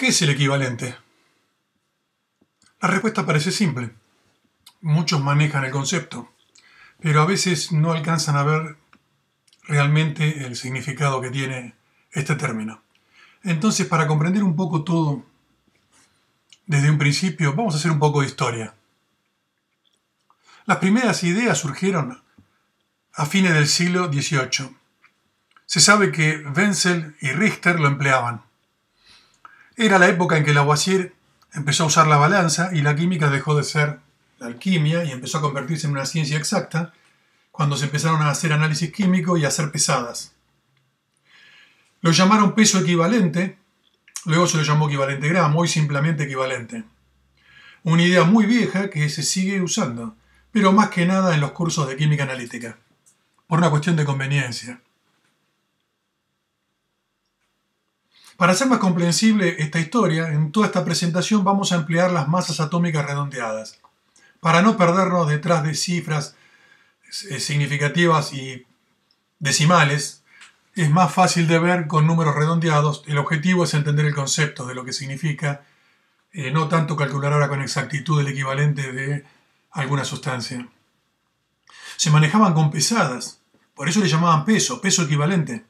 ¿Qué es el equivalente? La respuesta parece simple. Muchos manejan el concepto, pero a veces no alcanzan a ver realmente el significado que tiene este término. Entonces, para comprender un poco todo desde un principio, vamos a hacer un poco de historia. Las primeras ideas surgieron a fines del siglo XVIII. Se sabe que Wenzel y Richter lo empleaban. Era la época en que Lavoisier empezó a usar la balanza y la química dejó de ser la alquimia y empezó a convertirse en una ciencia exacta cuando se empezaron a hacer análisis químicos y a hacer pesadas. Lo llamaron peso equivalente, luego se lo llamó equivalente gramo y simplemente equivalente. Una idea muy vieja que se sigue usando, pero más que nada en los cursos de química analítica, por una cuestión de conveniencia. Para hacer más comprensible esta historia, en toda esta presentación vamos a emplear las masas atómicas redondeadas, para no perdernos detrás de cifras significativas y decimales. Es más fácil de ver con números redondeados. El objetivo es entender el concepto de lo que significa, no tanto calcular ahora con exactitud el equivalente de alguna sustancia. Se manejaban con pesadas, por eso le llamaban peso equivalente,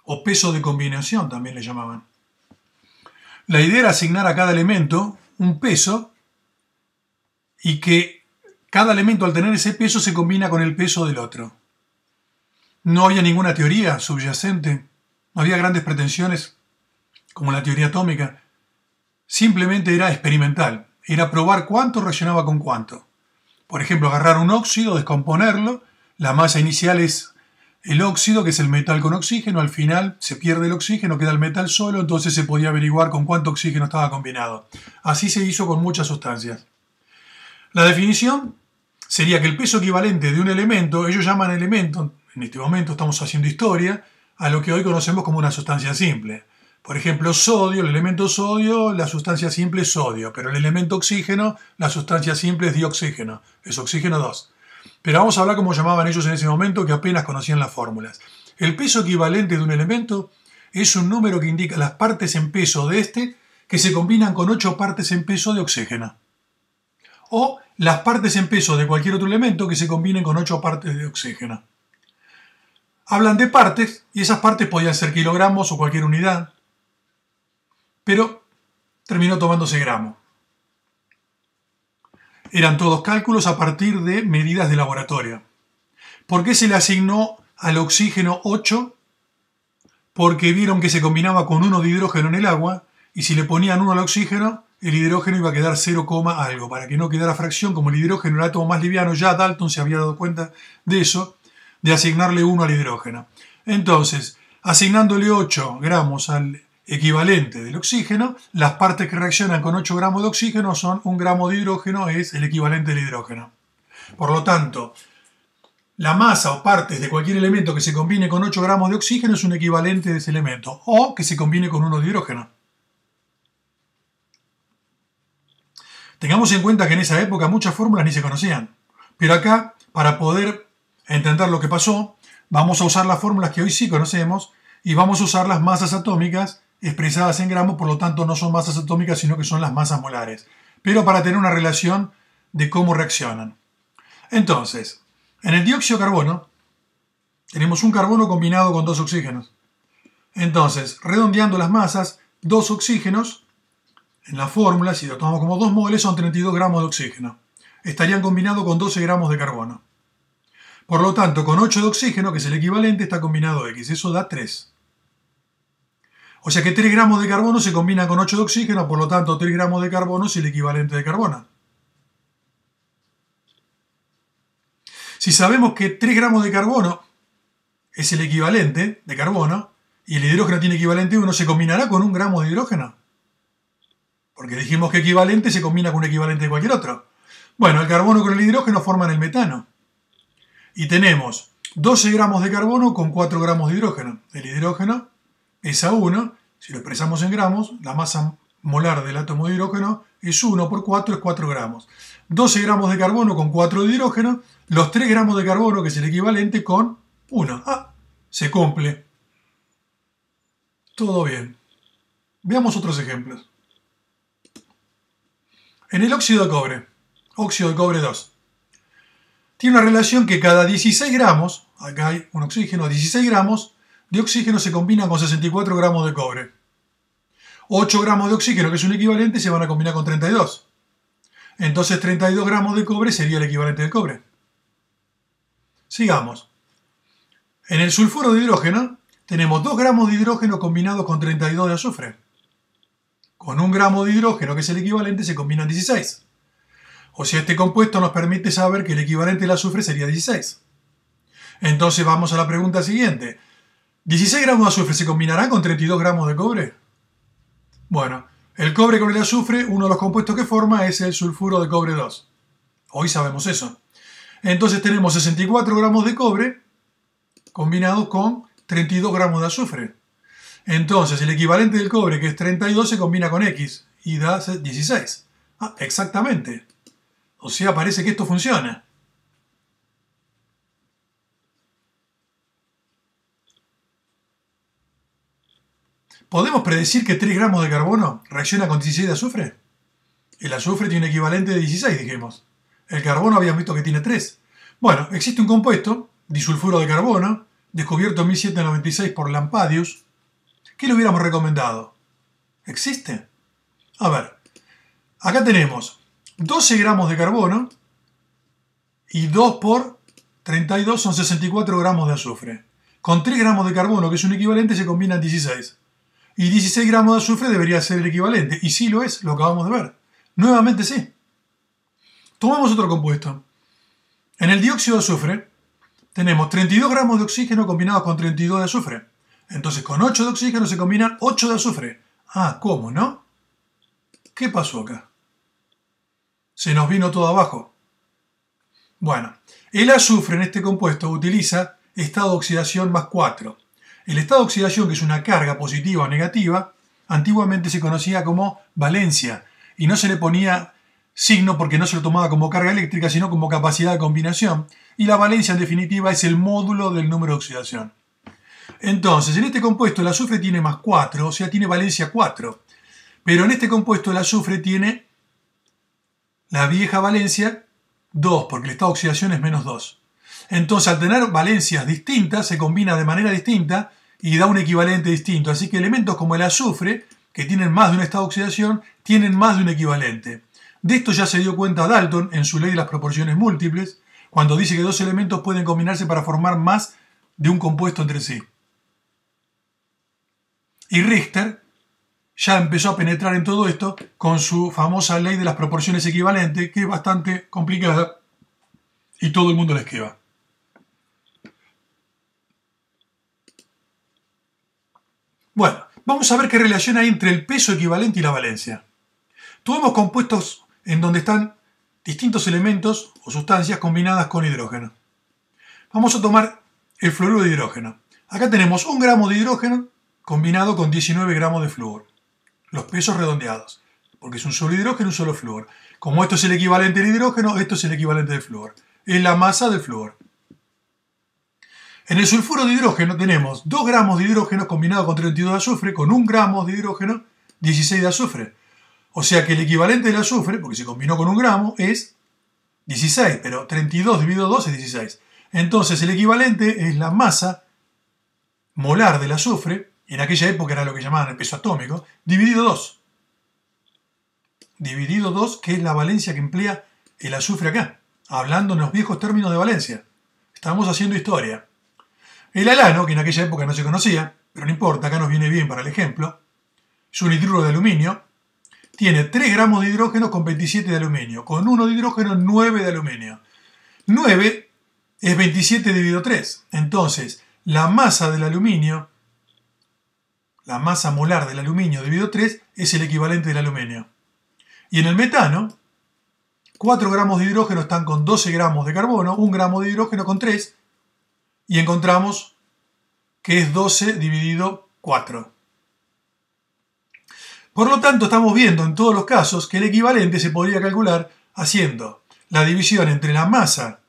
o peso de combinación también le llamaban. La idea era asignar a cada elemento un peso y que cada elemento al tener ese peso se combina con el peso del otro. No había ninguna teoría subyacente, no había grandes pretensiones como la teoría atómica. Simplemente era experimental, era probar cuánto reaccionaba con cuánto. Por ejemplo, agarrar un óxido, descomponerlo, la masa inicial es el óxido, que es el metal con oxígeno, al final se pierde el oxígeno, queda el metal solo, entonces se podía averiguar con cuánto oxígeno estaba combinado. Así se hizo con muchas sustancias. La definición sería que el peso equivalente de un elemento, ellos llaman elemento, en este momento estamos haciendo historia, a lo que hoy conocemos como una sustancia simple. Por ejemplo, sodio, el elemento sodio, la sustancia simple es sodio, pero el elemento oxígeno, la sustancia simple es dioxígeno, es oxígeno 2. Pero vamos a hablar como llamaban ellos en ese momento, que apenas conocían las fórmulas. El peso equivalente de un elemento es un número que indica las partes en peso de este que se combinan con 8 partes en peso de oxígeno. O las partes en peso de cualquier otro elemento que se combinen con 8 partes de oxígeno. Hablan de partes, y esas partes podían ser kilogramos o cualquier unidad, pero terminó tomándose gramo. Eran todos cálculos a partir de medidas de laboratorio. ¿Por qué se le asignó al oxígeno 8? Porque vieron que se combinaba con 1 de hidrógeno en el agua, y si le ponían 1 al oxígeno, el hidrógeno iba a quedar 0, algo, para que no quedara fracción. Como el hidrógeno era el átomo más liviano, ya Dalton se había dado cuenta de eso, de asignarle 1 al hidrógeno. Entonces, asignándole 8 gramos al equivalente del oxígeno, las partes que reaccionan con 8 gramos de oxígeno son 1 gramo de hidrógeno, es el equivalente del hidrógeno. Por lo tanto, la masa o partes de cualquier elemento que se combine con 8 gramos de oxígeno es un equivalente de ese elemento, o que se combine con 1 de hidrógeno. Tengamos en cuenta que en esa época muchas fórmulas ni se conocían, pero acá, para poder entender lo que pasó, vamos a usar las fórmulas que hoy sí conocemos y vamos a usar las masas atómicas expresadas en gramos, por lo tanto no son masas atómicas sino que son las masas molares, pero para tener una relación de cómo reaccionan. Entonces, en el dióxido de carbono tenemos un carbono combinado con 2 oxígenos. Entonces, redondeando las masas, 2 oxígenos en la fórmula, si lo tomamos como 2 moles, son 32 gramos de oxígeno. Estarían combinados con 12 gramos de carbono. Por lo tanto, con 8 de oxígeno, que es el equivalente, está combinado X. Eso da 3. O sea que 3 gramos de carbono se combinan con 8 de oxígeno, por lo tanto 3 gramos de carbono es el equivalente de carbono. Si sabemos que 3 gramos de carbono es el equivalente de carbono, y el hidrógeno tiene equivalente 1, ¿se combinará con 1 gramo de hidrógeno? Porque dijimos que equivalente se combina con un equivalente de cualquier otro. Bueno, el carbono con el hidrógeno forman el metano. Y tenemos 12 gramos de carbono con 4 gramos de hidrógeno. El hidrógeno pesa 1. Si lo expresamos en gramos, la masa molar del átomo de hidrógeno es 1 por 4, es 4 gramos. 12 gramos de carbono con 4 de hidrógeno, los 3 gramos de carbono, que es el equivalente, con 1. Se cumple. Todo bien. Veamos otros ejemplos. En el óxido de cobre 2, tiene una relación que cada 16 gramos, acá hay un oxígeno, 16 gramos de oxígeno se combinan con 64 gramos de cobre. 8 gramos de oxígeno, que es un equivalente, se van a combinar con 32. Entonces 32 gramos de cobre sería el equivalente del cobre. Sigamos. En el sulfuro de hidrógeno tenemos 2 gramos de hidrógeno combinados con 32 de azufre. Con 1 gramo de hidrógeno, que es el equivalente, se combinan 16. O sea, este compuesto nos permite saber que el equivalente del azufre sería 16. Entonces vamos a la pregunta siguiente. ¿16 gramos de azufre se combinarán con 32 gramos de cobre? Bueno, el cobre con el azufre, uno de los compuestos que forma es el sulfuro de cobre 2. Hoy sabemos eso. Entonces tenemos 64 gramos de cobre combinados con 32 gramos de azufre. Entonces el equivalente del cobre, que es 32, se combina con X y da 16. Ah, exactamente. O sea, parece que esto funciona. ¿Podemos predecir que 3 gramos de carbono reacciona con 16 de azufre? El azufre tiene un equivalente de 16, dijimos. El carbono habíamos visto que tiene 3. Bueno, existe un compuesto, disulfuro de carbono, descubierto en 1796 por Lampadius. ¿Qué le hubiéramos recomendado? ¿Existe? A ver, acá tenemos 12 gramos de carbono y 2 por 32 son 64 gramos de azufre. Con 3 gramos de carbono, que es un equivalente, se combinan 16. Y 16 gramos de azufre debería ser el equivalente. Y sí lo es, lo acabamos de ver. Nuevamente sí. Tomamos otro compuesto. En el dióxido de azufre tenemos 32 gramos de oxígeno combinados con 32 de azufre. Entonces con 8 de oxígeno se combinan 8 de azufre. Ah, ¿cómo, no? ¿Qué pasó acá? Se nos vino todo abajo. Bueno, el azufre en este compuesto utiliza estado de oxidación más 4. El estado de oxidación, que es una carga positiva o negativa, antiguamente se conocía como valencia y no se le ponía signo porque no se lo tomaba como carga eléctrica, sino como capacidad de combinación. Y la valencia, en definitiva, es el módulo del número de oxidación. Entonces, en este compuesto el azufre tiene más 4, o sea, tiene valencia 4. Pero en este compuesto el azufre tiene la vieja valencia 2, porque el estado de oxidación es menos 2. Entonces, al tener valencias distintas, se combina de manera distinta y da un equivalente distinto. Así que elementos como el azufre, que tienen más de un estado de oxidación, tienen más de un equivalente. De esto ya se dio cuenta Dalton en su ley de las proporciones múltiples, cuando dice que dos elementos pueden combinarse para formar más de un compuesto entre sí. Y Richter ya empezó a penetrar en todo esto con su famosa ley de las proporciones equivalentes, que es bastante complicada y todo el mundo la esquiva. Bueno, vamos a ver qué relación hay entre el peso equivalente y la valencia. Tuvimos compuestos en donde están distintos elementos o sustancias combinadas con hidrógeno. Vamos a tomar el fluoruro de hidrógeno. Acá tenemos 1 gramo de hidrógeno combinado con 19 gramos de flúor. Los pesos redondeados, porque es un solo hidrógeno y un solo flúor. Como esto es el equivalente del hidrógeno, esto es el equivalente del flúor. Es la masa del flúor. En el sulfuro de hidrógeno tenemos 2 gramos de hidrógeno combinado con 32 de azufre, con 1 gramo de hidrógeno, 16 de azufre. O sea que el equivalente del azufre, porque se combinó con 1 gramo, es 16, pero 32 dividido 2 es 16. Entonces el equivalente es la masa molar del azufre, en aquella época era lo que llamaban el peso atómico, dividido 2. Dividido 2, que es la valencia que emplea el azufre acá, hablando en los viejos términos de valencia. Estamos haciendo historia. El alano, que en aquella época no se conocía, pero no importa, acá nos viene bien para el ejemplo, es un hidruro de aluminio, tiene 3 gramos de hidrógeno con 27 de aluminio, con 1 de hidrógeno 9 de aluminio. 9 es 27 dividido 3, entonces la masa del aluminio, la masa molar del aluminio dividido 3 es el equivalente del aluminio. Y en el metano, 4 gramos de hidrógeno están con 12 gramos de carbono, 1 gramo de hidrógeno con 3, y encontramos que es 12 dividido 4. Por lo tanto, estamos viendo en todos los casos que el equivalente se podría calcular haciendo la división entre la masa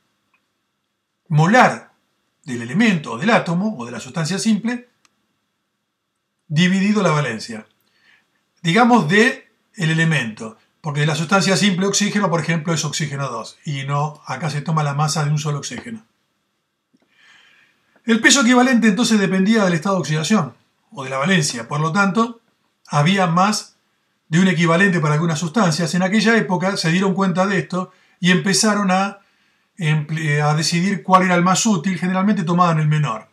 molar del elemento o del átomo o de la sustancia simple dividido la valencia. Digamos de el elemento. Porque la sustancia simple oxígeno, por ejemplo, es oxígeno 2. Y no, acá se toma la masa de un solo oxígeno. El peso equivalente entonces dependía del estado de oxidación o de la valencia. Por lo tanto, había más de un equivalente para algunas sustancias. En aquella época se dieron cuenta de esto y empezaron a decidir cuál era el más útil. Generalmente tomaban el menor.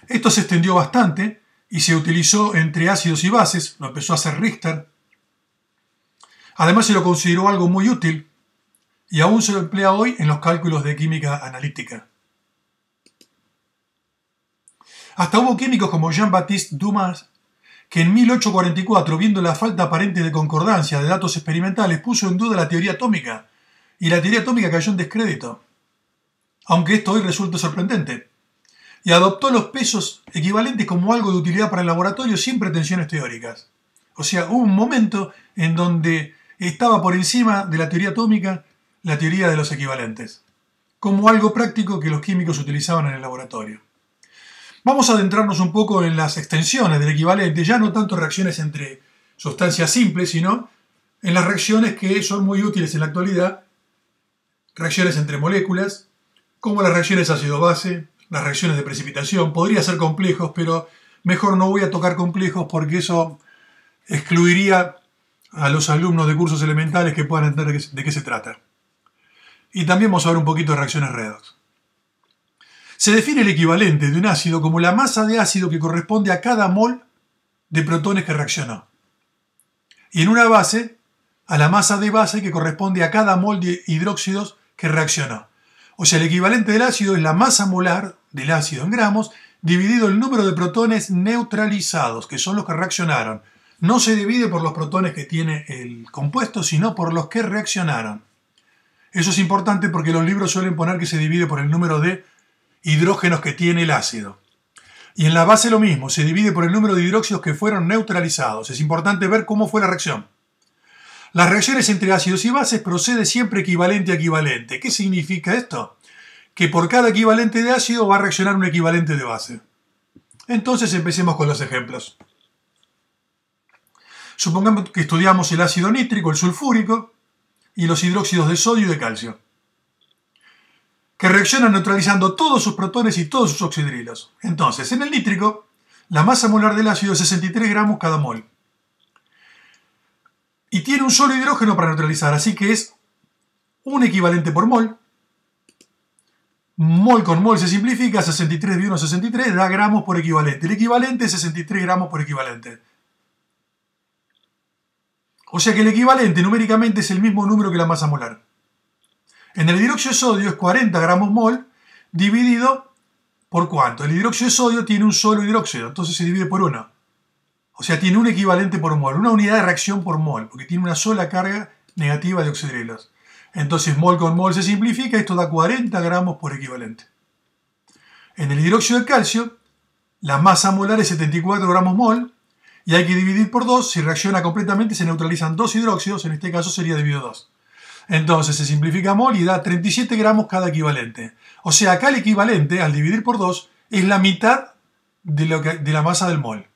Esto se extendió bastante y se utilizó entre ácidos y bases. Lo empezó a hacer Richter. Además se lo consideró algo muy útil y aún se lo emplea hoy en los cálculos de química analítica. Hasta hubo químicos como Jean-Baptiste Dumas que en 1844, viendo la falta aparente de concordancia de datos experimentales, puso en duda la teoría atómica, y la teoría atómica cayó en descrédito, aunque esto hoy resulta sorprendente, y adoptó los pesos equivalentes como algo de utilidad para el laboratorio sin pretensiones teóricas. O sea, hubo un momento en donde estaba por encima de la teoría atómica la teoría de los equivalentes, como algo práctico que los químicos utilizaban en el laboratorio. Vamos a adentrarnos un poco en las extensiones del equivalente, ya no tanto reacciones entre sustancias simples, sino en las reacciones que son muy útiles en la actualidad, reacciones entre moléculas, como las reacciones ácido-base, las reacciones de precipitación. Podría ser complejos, pero mejor no voy a tocar complejos porque eso excluiría a los alumnos de cursos elementales que puedan entender de qué se trata. Y también vamos a ver un poquito de reacciones redox. Se define el equivalente de un ácido como la masa de ácido que corresponde a cada mol de protones que reaccionó. Y en una base, a la masa de base que corresponde a cada mol de hidróxidos que reaccionó. O sea, el equivalente del ácido es la masa molar del ácido en gramos dividido el número de protones neutralizados, que son los que reaccionaron. No se divide por los protones que tiene el compuesto, sino por los que reaccionaron. Eso es importante porque los libros suelen poner que se divide por el número de hidrógenos que tiene el ácido. Y en la base lo mismo, se divide por el número de hidróxidos que fueron neutralizados. Es importante ver cómo fue la reacción. Las reacciones entre ácidos y bases procede siempre equivalente a equivalente. ¿Qué significa esto? Que por cada equivalente de ácido va a reaccionar un equivalente de base. Entonces empecemos con los ejemplos. Supongamos que estudiamos el ácido nítrico, el sulfúrico y los hidróxidos de sodio y de calcio, que reaccionan neutralizando todos sus protones y todos sus oxidrilos. Entonces, en el nítrico, la masa molar del ácido es 63 gramos cada mol. Y tiene un solo hidrógeno para neutralizar, así que es un equivalente por mol. Mol con mol se simplifica, 63 de 1 63 da gramos por equivalente. El equivalente es 63 gramos por equivalente. O sea que el equivalente numéricamente es el mismo número que la masa molar. En el hidróxido de sodio es 40 gramos mol dividido por ¿cuánto? El hidróxido de sodio tiene un solo hidróxido, entonces se divide por 1. O sea, tiene un equivalente por mol, una unidad de reacción por mol, porque tiene una sola carga negativa de oxidrilos. Entonces mol con mol se simplifica, esto da 40 gramos por equivalente. En el hidróxido de calcio, la masa molar es 74 gramos mol, y hay que dividir por 2, si reacciona completamente se neutralizan dos hidróxidos, en este caso sería dividido 2. Entonces se simplifica mol y da 37 gramos cada equivalente. O sea, acá el equivalente, al dividir por 2, es la mitad de la masa del mol.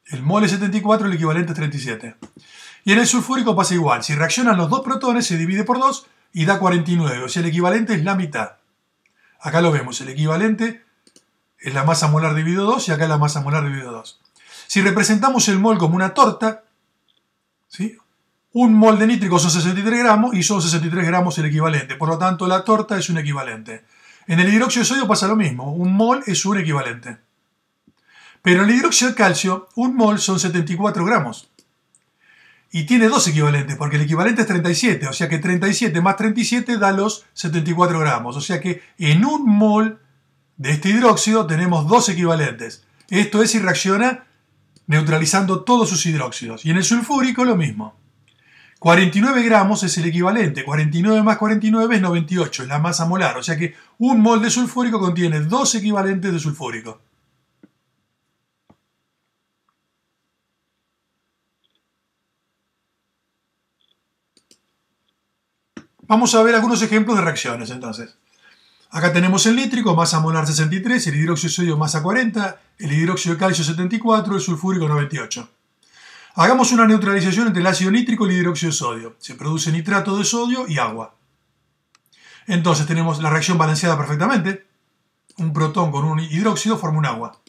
El mol es 74, el equivalente es 37. Y en el sulfúrico pasa igual. Si reaccionan los dos protones, se divide por 2 y da 49. O sea, el equivalente es la mitad. Acá lo vemos. El equivalente es la masa molar dividido 2 y acá la masa molar dividido 2. Si representamos el mol como una torta, ¿sí? Un mol de nítrico son 63 gramos y son 63 gramos el equivalente. Por lo tanto, la torta es un equivalente. En el hidróxido de sodio pasa lo mismo. Un mol es un equivalente. Pero en el hidróxido de calcio, un mol son 74 gramos. Y tiene dos equivalentes, porque el equivalente es 37. O sea que 37 más 37 da los 74 gramos. O sea que en un mol de este hidróxido tenemos dos equivalentes. Esto es si reacciona neutralizando todos sus hidróxidos. Y en el sulfúrico lo mismo. 49 gramos es el equivalente. 49 más 49 es 98, es la masa molar. O sea que un mol de sulfúrico contiene dos equivalentes de sulfúrico. Vamos a ver algunos ejemplos de reacciones entonces. Acá tenemos el nítrico, masa molar 63, el hidróxido de sodio masa 40, el hidróxido de calcio 74, el sulfúrico 98. Hagamos una neutralización entre el ácido nítrico y el hidróxido de sodio. Se produce nitrato de sodio y agua. Entonces tenemos la reacción balanceada perfectamente. Un protón con un hidróxido forma un agua.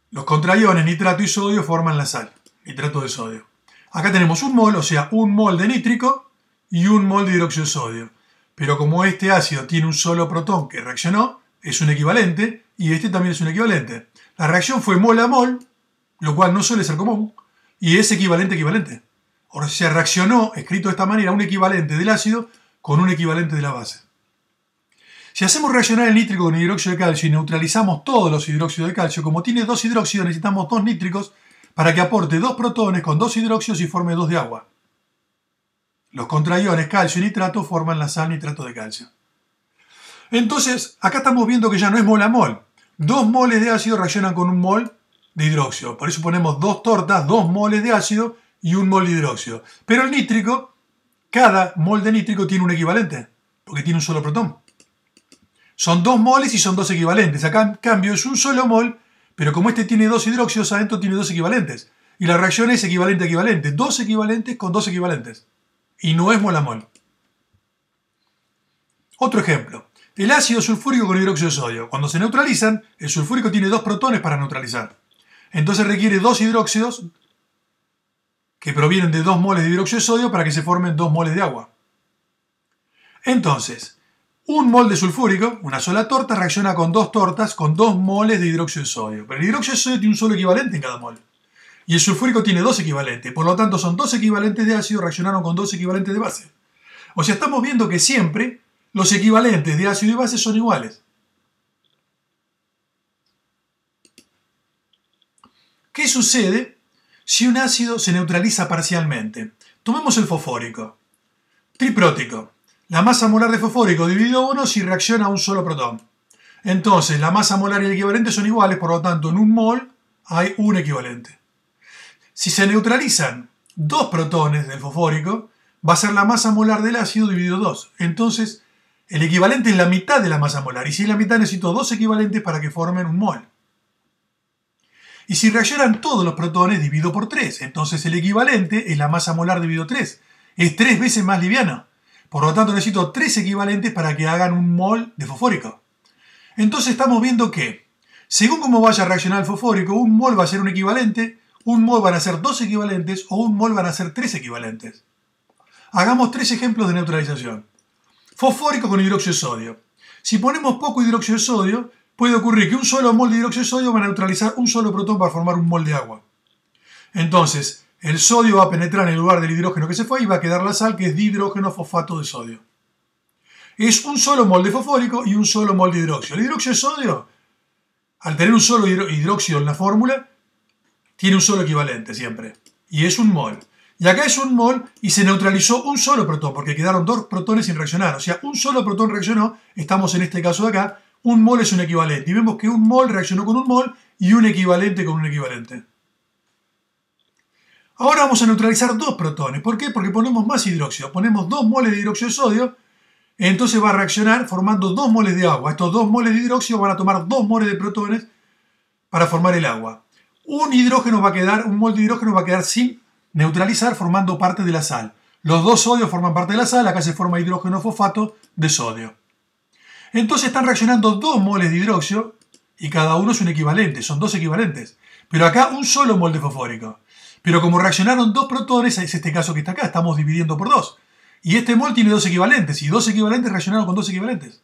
Los contraiones nitrato y sodio forman la sal, nitrato de sodio. Acá tenemos un mol, o sea, un mol de nítrico y un mol de hidróxido de sodio. Pero como este ácido tiene un solo protón que reaccionó, es un equivalente, y este también es un equivalente. La reacción fue mol a mol, lo cual no suele ser común, y es equivalente-equivalente. O sea, reaccionó, escrito de esta manera, un equivalente del ácido con un equivalente de la base. Si hacemos reaccionar el nítrico con el hidróxido de calcio y neutralizamos todos los hidróxidos de calcio, como tiene dos hidróxidos, necesitamos dos nítricos para que aporte dos protones con dos hidróxidos y forme dos de agua. Los contraiones calcio y nitrato forman la sal nitrato de calcio. Entonces, acá estamos viendo que ya no es mol a mol. 2 moles de ácido reaccionan con un mol de hidróxido. Por eso ponemos dos tortas, 2 moles de ácido y un mol de hidróxido. Pero el nítrico, cada mol de nítrico tiene un equivalente, porque tiene un solo protón. Son 2 moles y son 2 equivalentes. Acá, en cambio, es un solo mol, pero como este tiene 2 hidróxidos, adentro tiene 2 equivalentes. Y la reacción es equivalente-equivalente. 2 equivalentes con 2 equivalentes. Y no es mol a mol. Otro ejemplo. El ácido sulfúrico con hidróxido de sodio. Cuando se neutralizan, el sulfúrico tiene 2 protones para neutralizar. Entonces requiere 2 hidróxidos que provienen de 2 moles de hidróxido de sodio para que se formen 2 moles de agua. Entonces, un mol de sulfúrico, una sola torta, reacciona con 2 tortas con 2 moles de hidróxido de sodio. Pero el hidróxido de sodio tiene un solo equivalente en cada mol. Y el sulfúrico tiene 2 equivalentes. Por lo tanto, son 2 equivalentes de ácido reaccionaron con 2 equivalentes de base. O sea, estamos viendo que siempre los equivalentes de ácido y base son iguales. ¿Qué sucede si un ácido se neutraliza parcialmente? Tomemos el fosfórico. Triprótico. La masa molar de fosfórico dividido 1 si reacciona a un solo protón. Entonces, la masa molar y el equivalente son iguales, por lo tanto, en un mol hay un equivalente. Si se neutralizan 2 protones del fosfórico, va a ser la masa molar del ácido dividido 2. Entonces, el equivalente es la mitad de la masa molar. Y si es la mitad, necesito 2 equivalentes para que formen un mol. Y si reaccionan todos los protones, divido por 3. Entonces, el equivalente es la masa molar dividido 3. Es 3 veces más liviano. Por lo tanto, necesito 3 equivalentes para que hagan un mol de fosfórico. Entonces, estamos viendo que, según cómo vaya a reaccionar el fosfórico, un mol va a ser un equivalente, un mol van a ser 2 equivalentes o un mol van a ser 3 equivalentes. Hagamos 3 ejemplos de neutralización. Fosfórico con hidróxido de sodio. Si ponemos poco hidróxido de sodio, puede ocurrir que un solo mol de hidróxido de sodio va a neutralizar un solo protón para formar un mol de agua. Entonces, el sodio va a penetrar en el lugar del hidrógeno que se fue y va a quedar la sal, que es dihidrógeno fosfato de sodio. Es un solo mol de fosfórico y un solo mol de hidróxido. El hidróxido de sodio, al tener un solo hidróxido en la fórmula, tiene un solo equivalente siempre. Y es un mol. Y acá es un mol y se neutralizó un solo protón, porque quedaron 2 protones sin reaccionar. O sea, un solo protón reaccionó, estamos en este caso de acá, un mol es un equivalente. Y vemos que un mol reaccionó con un mol y un equivalente con un equivalente. Ahora vamos a neutralizar 2 protones. ¿Por qué? Porque ponemos más hidróxido. Ponemos 2 moles de hidróxido de sodio, entonces va a reaccionar formando 2 moles de agua. Estos 2 moles de hidróxido van a tomar 2 moles de protones para formar el agua. Un mol de hidrógeno va a quedar sin neutralizar formando parte de la sal. Los 2 sodios forman parte de la sal, acá se forma hidrógeno fosfato de sodio. Entonces están reaccionando 2 moles de hidróxido y cada uno es un equivalente, son 2 equivalentes. Pero acá un solo mol de fosfórico. Pero como reaccionaron 2 protones, es este caso que está acá, estamos dividiendo por 2. Y este mol tiene 2 equivalentes, y 2 equivalentes reaccionaron con 2 equivalentes.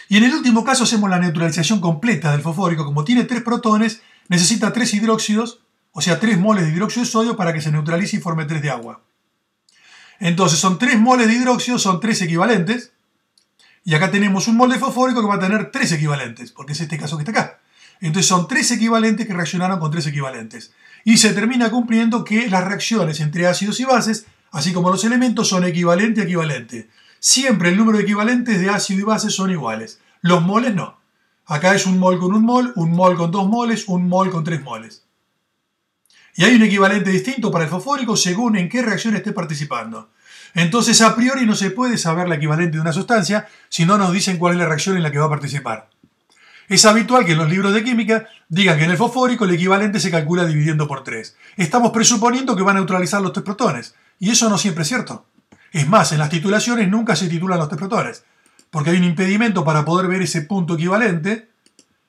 Y en el último caso hacemos la neutralización completa del fosfórico. Como tiene 3 protones, necesita 3 hidróxidos, o sea 3 moles de hidróxido de sodio para que se neutralice y forme 3 de agua. Entonces son 3 moles de hidróxido, son 3 equivalentes. Y acá tenemos un mol de fosfórico que va a tener 3 equivalentes, porque es este caso que está acá. Entonces son 3 equivalentes que reaccionaron con 3 equivalentes. Y se termina cumpliendo que las reacciones entre ácidos y bases, así como los elementos, son equivalente a equivalente. Siempre el número de equivalentes de ácido y base son iguales. Los moles no. Acá es un mol con un mol con 2 moles, un mol con 3 moles. Y hay un equivalente distinto para el fosfórico según en qué reacción esté participando. Entonces, a priori no se puede saber la equivalente de una sustancia si no nos dicen cuál es la reacción en la que va a participar. Es habitual que en los libros de química digan que en el fosfórico el equivalente se calcula dividiendo por 3. Estamos presuponiendo que va a neutralizar los 3 protones, y eso no siempre es cierto. Es más, en las titulaciones nunca se titulan los 3 protones, porque hay un impedimento para poder ver ese punto equivalente,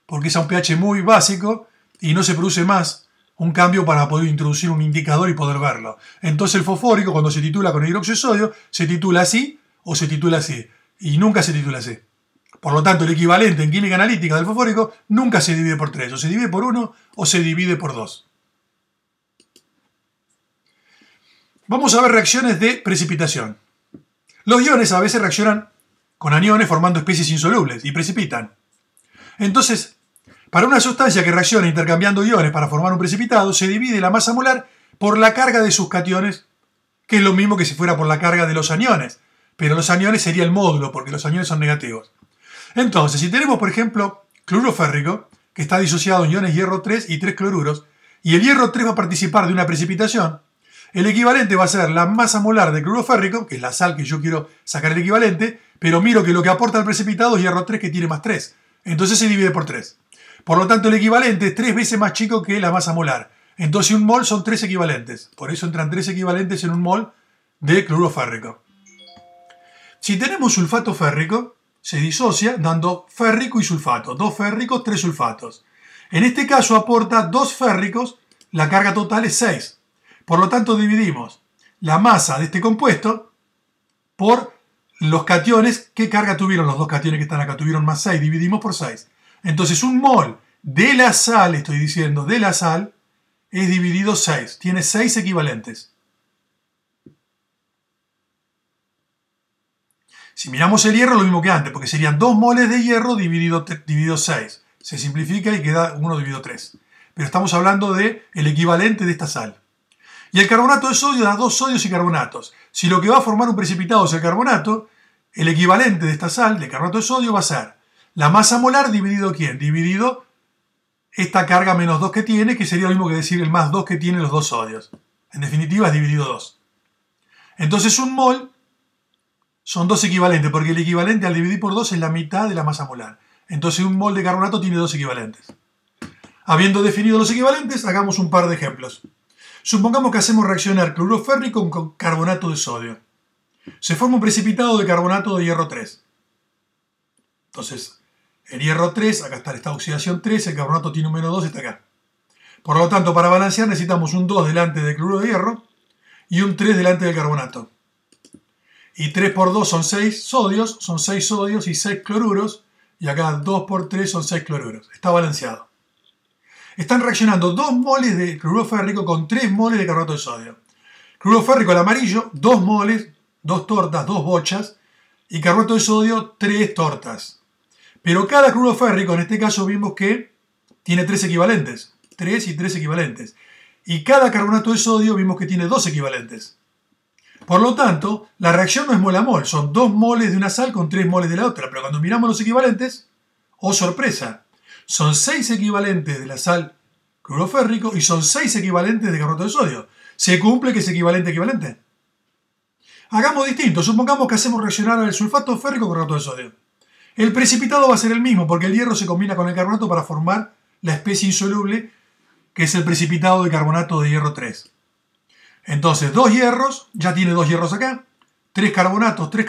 porque es a un pH muy básico y no se produce más un cambio para poder introducir un indicador y poder verlo. Entonces el fosfórico, cuando se titula con hidróxido de sodio, se titula así o se titula así, y nunca se titula así. Por lo tanto, el equivalente en química analítica del fosfórico nunca se divide por 3, o se divide por 1 o se divide por 2. Vamos a ver reacciones de precipitación. Los iones a veces reaccionan con aniones formando especies insolubles y precipitan. Entonces, para una sustancia que reacciona intercambiando iones para formar un precipitado, se divide la masa molar por la carga de sus cationes, que es lo mismo que si fuera por la carga de los aniones. Pero los aniones sería el módulo, porque los aniones son negativos. Entonces, si tenemos, por ejemplo, cloruro férrico, que está disociado en iones hierro 3 y 3 cloruros, y el hierro 3 va a participar de una precipitación, el equivalente va a ser la masa molar de cloruro férrico, que es la sal que yo quiero sacar el equivalente, pero miro que lo que aporta al precipitado es hierro 3, que tiene más 3. Entonces se divide por 3. Por lo tanto, el equivalente es 3 veces más chico que la masa molar. Entonces un mol son 3 equivalentes. Por eso entran 3 equivalentes en un mol de cloruro férrico. Si tenemos sulfato férrico, se disocia dando férrico y sulfato. 2 férricos, 3 sulfatos. En este caso aporta 2 férricos, la carga total es 6. Por lo tanto dividimos la masa de este compuesto por los cationes. ¿Qué carga tuvieron los dos cationes que están acá? Tuvieron más 6, dividimos por 6. Entonces un mol de la sal, estoy diciendo de la sal, es dividido 6. Tiene 6 equivalentes. Si miramos el hierro, lo mismo que antes, porque serían 2 moles de hierro dividido 6. Se simplifica y queda 1 dividido 3. Pero estamos hablando del equivalente de esta sal. Y el carbonato de sodio da 2 sodios y carbonatos. Si lo que va a formar un precipitado es el carbonato, el equivalente de esta sal, de carbonato de sodio, va a ser la masa molar dividido ¿quién? Dividido esta carga menos 2 que tiene, que sería lo mismo que decir el más 2 que tiene los 2 sodios. En definitiva es dividido 2. Entonces un mol son 2 equivalentes, porque el equivalente al dividir por 2 es la mitad de la masa molar. Entonces un mol de carbonato tiene 2 equivalentes. Habiendo definido los equivalentes, hagamos un par de ejemplos. Supongamos que hacemos reaccionar cloruro férrico con carbonato de sodio. Se forma un precipitado de carbonato de hierro 3. Entonces, el hierro 3, acá está esta oxidación 3, el carbonato tiene un menos 2, está acá. Por lo tanto, para balancear necesitamos un 2 delante del cloruro de hierro y un 3 delante del carbonato. Y 3 por 2 son 6 sodios y 6 cloruros, y acá 2 por 3 son 6 cloruros. Está balanceado. Están reaccionando 2 moles de cloruro férrico con 3 moles de carbonato de sodio. Cloruro férrico, el amarillo, 2 moles, 2 tortas, 2 bochas, y carbonato de sodio, 3 tortas. Pero cada cloruro férrico, en este caso vimos que tiene 3 equivalentes. 3 y 3 equivalentes. Y cada carbonato de sodio vimos que tiene 2 equivalentes. Por lo tanto, la reacción no es mol a mol, son 2 moles de una sal con 3 moles de la otra. Pero cuando miramos los equivalentes, ¡oh sorpresa! Son 6 equivalentes de la sal cloruro férrico y son 6 equivalentes de carbonato de sodio. ¿Se cumple que es equivalente a equivalente? Hagamos distinto, supongamos que hacemos reaccionar el sulfato férrico con carbonato de sodio. El precipitado va a ser el mismo, porque el hierro se combina con el carbonato para formar la especie insoluble, que es el precipitado de carbonato de hierro 3. Entonces, 2 hierros, ya tiene 2 hierros acá, 3 carbonatos, 3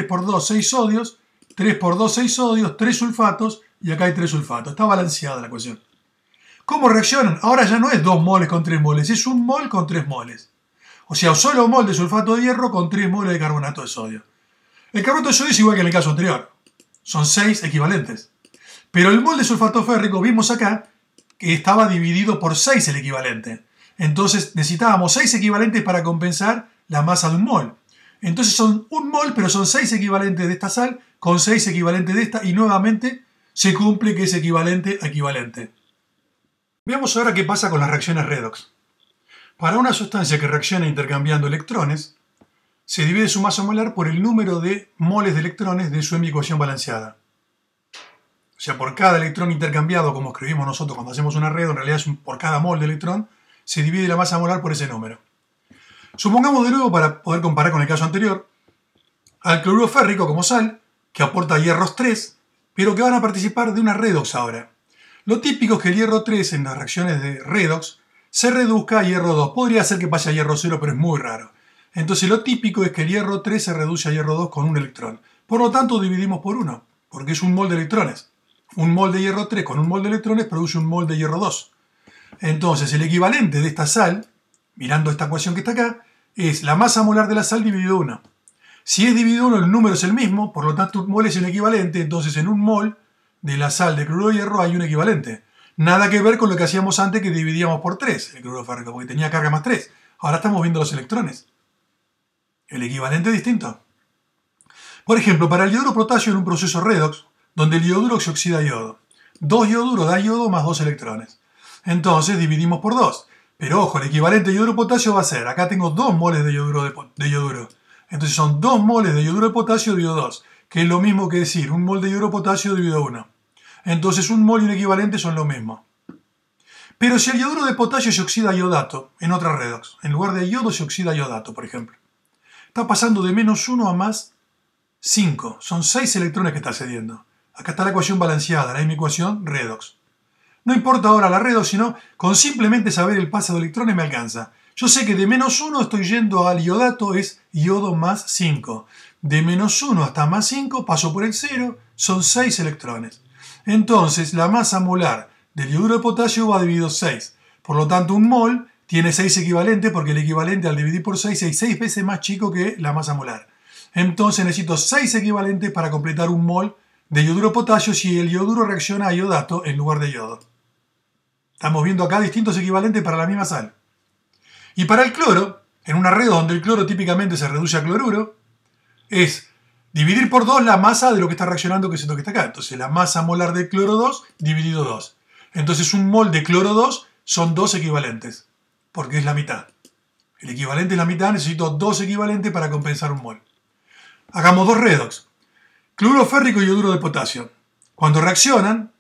por 2, 6 sodios, 3 por 2, 6 sodios, 3 sulfatos, y acá hay 3 sulfatos. Está balanceada la ecuación. ¿Cómo reaccionan? Ahora ya no es 2 moles con 3 moles, es 1 mol con 3 moles. O sea, solo mol de sulfato de hierro con 3 moles de carbonato de sodio. El carbonato de sodio es igual que en el caso anterior. Son 6 equivalentes. Pero el mol de sulfato férrico vimos acá que estaba dividido por 6 el equivalente. Entonces necesitábamos 6 equivalentes para compensar la masa de un mol. Entonces son 1 mol, pero son 6 equivalentes de esta sal con 6 equivalentes de esta, y nuevamente se cumple que es equivalente a equivalente. Veamos ahora qué pasa con las reacciones redox. Para una sustancia que reacciona intercambiando electrones, se divide su masa molar por el número de moles de electrones de su hemiecuación balanceada. O sea, por cada electrón intercambiado, como escribimos nosotros cuando hacemos una redo, en realidad es por cada mol de electrón, se divide la masa molar por ese número. Supongamos de nuevo, para poder comparar con el caso anterior, al cloruro férrico como sal, que aporta hierros 3, pero que van a participar de una redox ahora. Lo típico es que el hierro 3 en las reacciones de redox se reduzca a hierro 2. Podría ser que pase a hierro 0, pero es muy raro. Entonces lo típico es que el hierro 3 se reduce a hierro 2 con un electrón. Por lo tanto dividimos por 1, porque es un mol de electrones. Un mol de hierro 3 con un mol de electrones produce un mol de hierro 2. Entonces el equivalente de esta sal, mirando esta ecuación que está acá, es la masa molar de la sal dividido 1. Si es dividido 1 el número es el mismo, por lo tanto un mol es un equivalente, entonces en un mol de la sal de cloruro de hierro hay un equivalente. Nada que ver con lo que hacíamos antes que dividíamos por 3 el cloruro férrico, porque tenía carga más 3. Ahora estamos viendo los electrones. El equivalente es distinto. Por ejemplo, para el yoduro potasio en un proceso redox, donde el yoduro se oxida a yodo. 2 yoduro da yodo más 2 electrones. Entonces dividimos por 2. Pero ojo, el equivalente de yoduro potasio va a ser, acá tengo 2 moles de yoduro. Entonces son 2 moles de yoduro de potasio dividido 2, que es lo mismo que decir un mol de yoduro potasio dividido 1. Entonces un mol y un equivalente son lo mismo. Pero si el yoduro de potasio se oxida a iodato en otra redox, en lugar de yodo se oxida a iodato, por ejemplo, está pasando de menos 1 a más 5. Son 6 electrones que está cediendo. Acá está la ecuación balanceada, la misma ecuación redox. No importa ahora la redox, sino con simplemente saber el paso de electrones me alcanza. Yo sé que de menos 1 estoy yendo al iodato, es yodo más 5. De menos 1 hasta más 5 paso por el 0, son 6 electrones. Entonces la masa molar del yoduro de potasio va dividido 6. Por lo tanto un mol tiene 6 equivalentes porque el equivalente al dividir por 6 es 6 veces más chico que la masa molar. Entonces necesito 6 equivalentes para completar un mol de yoduro de potasio si el yoduro reacciona a iodato en lugar de yodo. Estamos viendo acá distintos equivalentes para la misma sal. Y para el cloro, en una red donde el cloro típicamente se reduce a cloruro, es dividir por 2 la masa de lo que está reaccionando, que es esto que está acá. Entonces la masa molar de cloro 2 dividido 2. Entonces un mol de cloro 2 son 2 equivalentes, porque es la mitad. El equivalente es la mitad, necesito 2 equivalentes para compensar un mol. Hagamos 2 redox. Cloruro férrico y yoduro de potasio. Cuando reaccionan,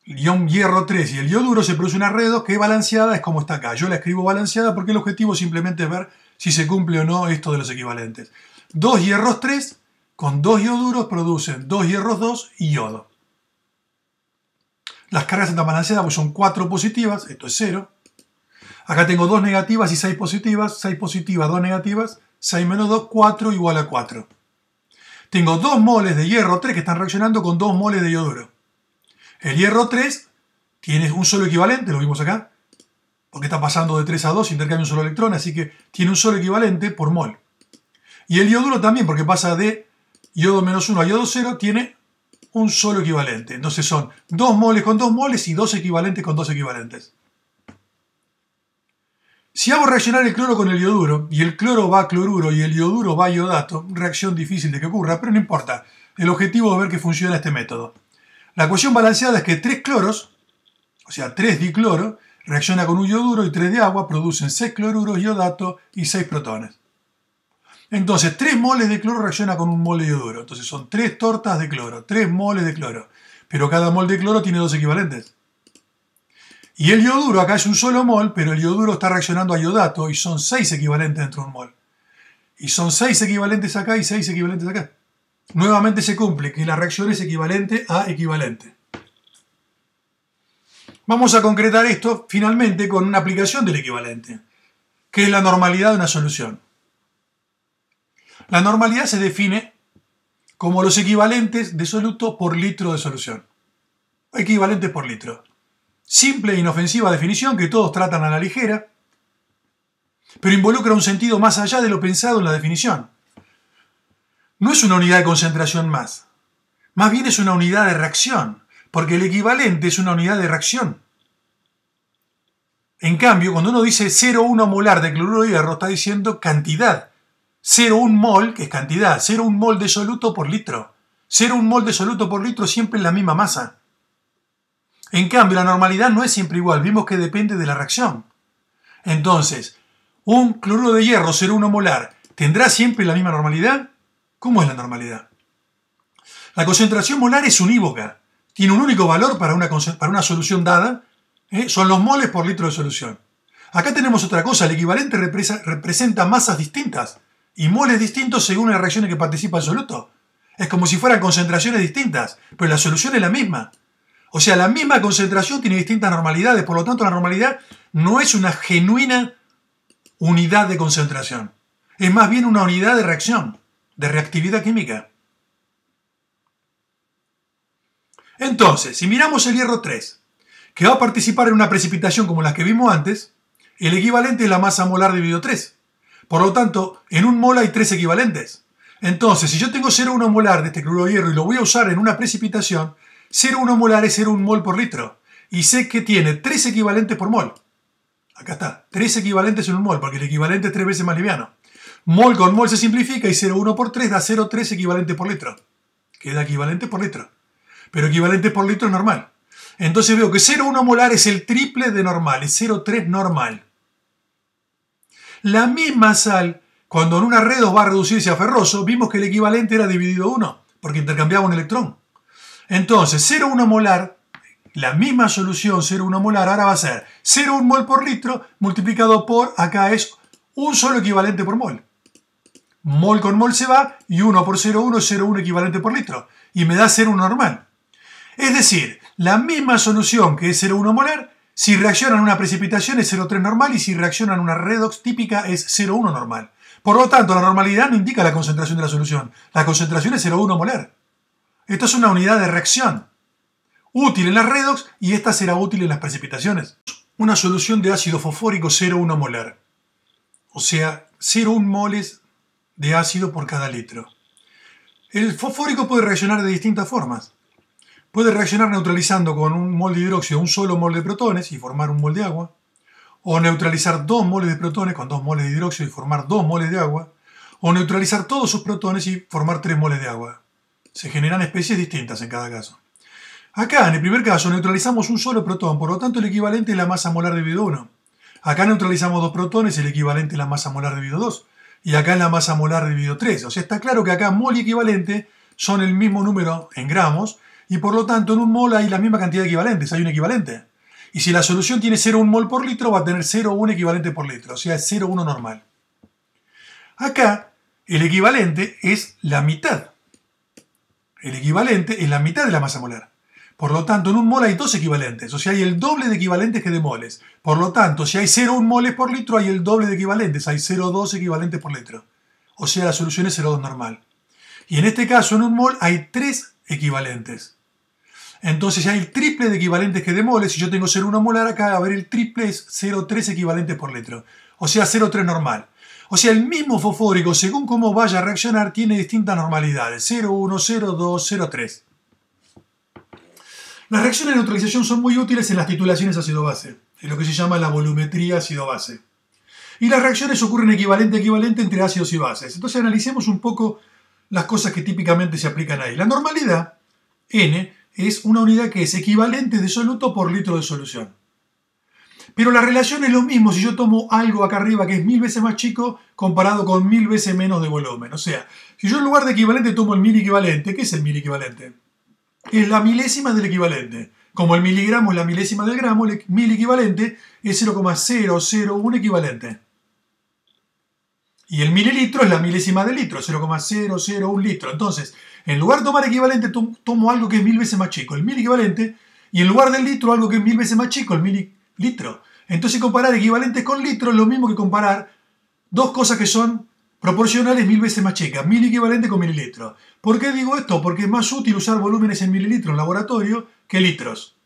el ion hierro 3 y el yoduro se produce una redox que es balanceada, es como está acá. Yo la escribo balanceada porque el objetivo simplemente es ver si se cumple o no esto de los equivalentes. 2 hierros 3 con 2 yoduros producen 2 hierros 2 y yodo. Las cargas están balanceadas porque son 4 positivas, esto es 0. Acá tengo 2 negativas y 6 positivas, 6 positivas, 2 negativas, 6 menos 2, 4 igual a 4. Tengo 2 moles de hierro 3 que están reaccionando con 2 moles de yoduro. El hierro 3 tiene un solo equivalente, lo vimos acá, porque está pasando de 3 a 2, intercambia un solo electrón, así que tiene un solo equivalente por mol. Y el yoduro también, porque pasa de yodo menos 1 a yodo 0, tiene un solo equivalente. Entonces son 2 moles con 2 moles y 2 equivalentes con 2 equivalentes. Si hago reaccionar el cloro con el yoduro, y el cloro va a cloruro y el yoduro va a iodato, reacción difícil de que ocurra, pero no importa. El objetivo es ver que funciona este método. La ecuación balanceada es que 3 cloros, o sea 3 dicloro, reacciona con un yoduro y 3 de agua, producen 6 cloruros, iodato y 6 protones. Entonces 3 moles de cloro reacciona con un mol de yoduro. Entonces son 3 tortas de cloro, 3 moles de cloro. Pero cada mol de cloro tiene 2 equivalentes. Y el yoduro, acá es un solo mol, pero el yoduro está reaccionando a iodato y son 6 equivalentes dentro de un mol. Y son 6 equivalentes acá y 6 equivalentes acá. Nuevamente se cumple que la reacción es equivalente a equivalente. Vamos a concretar esto finalmente con una aplicación del equivalente, que es la normalidad de una solución. La normalidad se define como los equivalentes de soluto por litro de solución. Equivalentes por litro. Simple e inofensiva definición que todos tratan a la ligera, pero involucra un sentido más allá de lo pensado en la definición. No es una unidad de concentración más bien es una unidad de reacción, porque el equivalente es una unidad de reacción. En cambio, cuando uno dice 0,1 molar de cloruro de hierro, está diciendo cantidad. 0,1 mol, que es cantidad, 0,1 mol de soluto por litro. 0,1 mol de soluto por litro siempre es la misma masa. En cambio, la normalidad no es siempre igual, vimos que depende de la reacción. Entonces, un cloruro de hierro 0,1 molar, ¿tendrá siempre la misma normalidad? ¿Cómo es la normalidad? La concentración molar es unívoca, tiene un único valor para una solución dada, son los moles por litro de solución. Acá tenemos otra cosa, el equivalente representa masas distintas y moles distintos según la reacción en que participa el soluto. Es como si fueran concentraciones distintas, pero la solución es la misma. O sea, la misma concentración tiene distintas normalidades, por lo tanto la normalidad no es una genuina unidad de concentración. Es más bien una unidad de reacción, de reactividad química. Entonces, si miramos el hierro 3, que va a participar en una precipitación como las que vimos antes, el equivalente es la masa molar dividido 3. Por lo tanto, en un mol hay 3 equivalentes. Entonces, si yo tengo 0,1 molar de este cloruro de hierro y lo voy a usar en una precipitación, 0,1 molar es 0,1 mol por litro. Y sé que tiene 3 equivalentes por mol. Acá está, 3 equivalentes en un mol, porque el equivalente es 3 veces más liviano. Mol con mol se simplifica y 0,1 por 3 da 0,3 equivalente por litro. Queda equivalente por litro. Pero equivalente por litro es normal. Entonces veo que 0,1 molar es el triple de normal, es 0,3 normal. La misma sal, cuando en una redox va a reducirse a ferroso, vimos que el equivalente era dividido 1, porque intercambiaba un electrón. Entonces, 0,1 molar, la misma solución 0,1 molar, ahora va a ser 0,1 mol por litro multiplicado por, acá es un solo equivalente por mol. Mol con mol se va y 1 por 0,1 es 0,1 equivalente por litro. Y me da 0,1 normal. Es decir, la misma solución que es 0,1 molar, si reaccionan en una precipitación es 0,3 normal y si reaccionan en una redox típica es 0,1 normal. Por lo tanto, la normalidad no indica la concentración de la solución. La concentración es 0,1 molar. Esto es una unidad de reacción. Útil en las redox y esta será útil en las precipitaciones. Una solución de ácido fosfórico 0,1 molar. O sea, 0,1 moles de ácido por cada litro. El fosfórico puede reaccionar de distintas formas. Puede reaccionar neutralizando con un mol de hidróxido un solo mol de protones y formar un mol de agua. O neutralizar 2 moles de protones con 2 moles de hidróxido y formar 2 moles de agua. O neutralizar todos sus protones y formar 3 moles de agua. Se generan especies distintas en cada caso. Acá, en el primer caso, neutralizamos un solo protón, por lo tanto el equivalente es la masa molar dividido 1. Acá neutralizamos 2 protones, el equivalente es la masa molar dividido 2. Y acá es la masa molar dividido 3. O sea, está claro que acá mol y equivalente son el mismo número en gramos, y por lo tanto en un mol hay la misma cantidad de equivalentes, hay un equivalente. Y si la solución tiene 0,1 mol por litro, va a tener 0,1 equivalente por litro, o sea, es 0,1 normal. Acá, el equivalente es la mitad. El equivalente es la mitad de la masa molar. Por lo tanto, en un mol hay 2 equivalentes, o sea, hay el doble de equivalentes que de moles. Por lo tanto, si hay 0,1 moles por litro, hay el doble de equivalentes, hay 0,2 equivalentes por litro. O sea, la solución es 0,2 normal. Y en este caso, en un mol hay 3 equivalentes. Entonces, si hay el triple de equivalentes que de moles, si yo tengo 0,1 molar, acá a ver el triple es 0,3 equivalentes por litro. O sea, 0,3 normal. O sea, el mismo fosfórico, según cómo vaya a reaccionar, tiene distintas normalidades. 0,1, 0,2, 0,3. Las reacciones de neutralización son muy útiles en las titulaciones ácido-base, en lo que se llama la volumetría ácido-base. Y las reacciones ocurren equivalente-equivalente entre ácidos y bases. Entonces analicemos un poco las cosas que típicamente se aplican ahí. La normalidad, N, es una unidad que es equivalente de soluto por litro de solución. Pero la relación es lo mismo si yo tomo algo acá arriba que es 1000 veces más chico comparado con 1000 veces menos de volumen. O sea, si yo en lugar de equivalente tomo el mil equivalente, ¿qué es el mil equivalente? Es la milésima del equivalente. Como el miligramo es la milésima del gramo, el mil equivalente es 0,001 equivalente. Y el mililitro es la milésima del litro, 0,001 litro. Entonces, en lugar de tomar equivalente, tomo algo que es 1000 veces más chico, el mil equivalente, y en lugar del litro, algo que es 1000 veces más chico, el mililitro. Entonces, comparar equivalentes con litro es lo mismo que comparar dos cosas que son proporcionales 1000 veces más chicas, mil equivalente con mililitro. ¿Por qué digo esto? Porque es más útil usar volúmenes en mililitros en laboratorio que litros.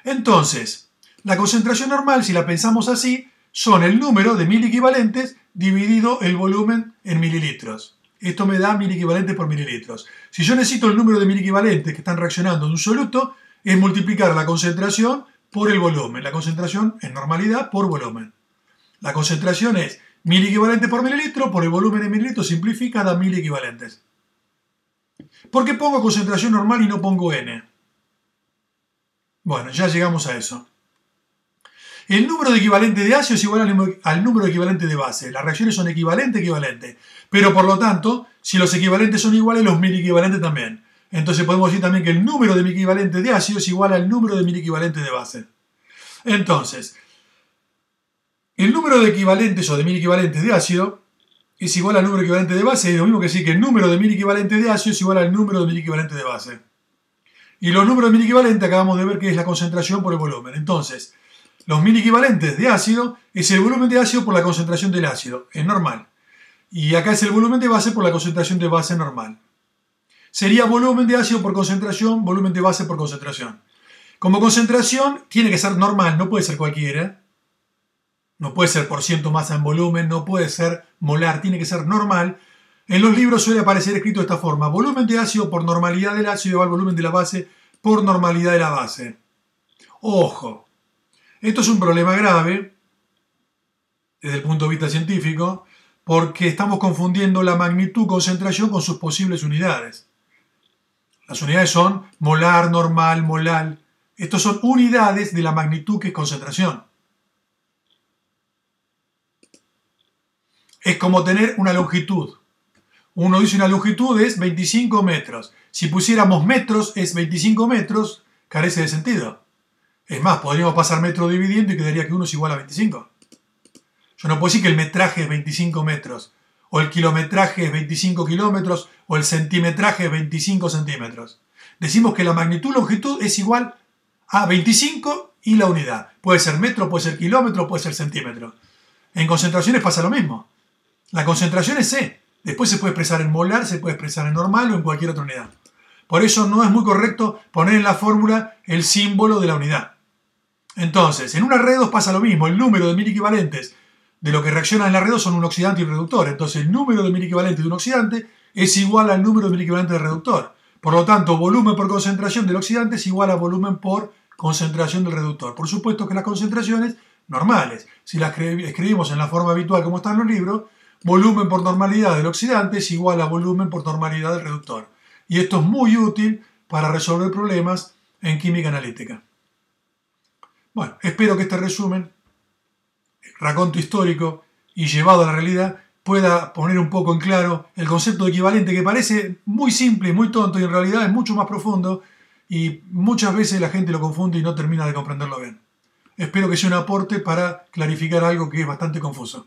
Entonces, la concentración normal, si la pensamos así, son el número de mil equivalentes dividido el volumen en mililitros. Esto me da mil equivalentes por mililitros. Si yo necesito el número de mil equivalentes que están reaccionando en un soluto, es multiplicar la concentración por el volumen. La concentración es normalidad por volumen. La concentración es mil equivalentes por mililitro, por el volumen en mililitros simplifica, da mil equivalentes. ¿Por qué pongo concentración normal y no pongo N? Bueno, ya llegamos a eso. El número de equivalentes de ácido es igual al número de equivalentes de base. Las reacciones son equivalente. Pero por lo tanto, si los equivalentes son iguales, los mil equivalentes también. Entonces podemos decir también que el número de mil equivalentes de ácido es igual al número de mil equivalentes de base. Entonces, el número de equivalentes o de mil equivalentes de ácido es igual al número equivalente de base, es lo mismo que decir que el número de mil equivalentes de ácido es igual al número de mil equivalentes de base. Y los números de mil equivalentes acabamos de ver que es la concentración por el volumen. Entonces, los mil equivalentes de ácido es el volumen de ácido por la concentración del ácido, es normal. Y acá es el volumen de base por la concentración de base normal. Sería volumen de ácido por concentración, volumen de base por concentración. Como concentración tiene que ser normal, no puede ser cualquiera. No puede ser por ciento masa en volumen, no puede ser molar, tiene que ser normal. En los libros suele aparecer escrito de esta forma: volumen de ácido por normalidad del ácido igual al volumen de la base por normalidad de la base. Ojo, esto es un problema grave desde el punto de vista científico porque estamos confundiendo la magnitud concentración con sus posibles unidades. Las unidades son molar, normal, molal. Estos son unidades de la magnitud que es concentración. Es como tener una longitud. Uno dice una longitud es 25 metros. Si pusiéramos metros es 25 metros, carece de sentido. Es más, podríamos pasar metro dividiendo y quedaría que 1 es igual a 25. Yo no puedo decir que el metraje es 25 metros, o el kilometraje es 25 kilómetros, o el centimetraje es 25 centímetros. Decimos que la magnitud longitud es igual a 25 y la unidad. Puede ser metro, puede ser kilómetro, puede ser centímetro. En concentraciones pasa lo mismo. La concentración es C. Después se puede expresar en molar, se puede expresar en normal o en cualquier otra unidad. Por eso no es muy correcto poner en la fórmula el símbolo de la unidad. Entonces, en un arredo pasa lo mismo. El número de mil equivalentes de lo que reacciona en el arredo son un oxidante y un reductor. Entonces, el número de mil equivalentes de un oxidante es igual al número de mil equivalentes del reductor. Por lo tanto, volumen por concentración del oxidante es igual a volumen por concentración del reductor. Por supuesto que las concentraciones normales, si las escribimos en la forma habitual como está en los libros, volumen por normalidad del oxidante es igual a volumen por normalidad del reductor. Y esto es muy útil para resolver problemas en química analítica. Bueno, espero que este resumen, raconto histórico y llevado a la realidad, pueda poner un poco en claro el concepto de equivalente, que parece muy simple y muy tonto y en realidad es mucho más profundo y muchas veces la gente lo confunde y no termina de comprenderlo bien. Espero que sea un aporte para clarificar algo que es bastante confuso.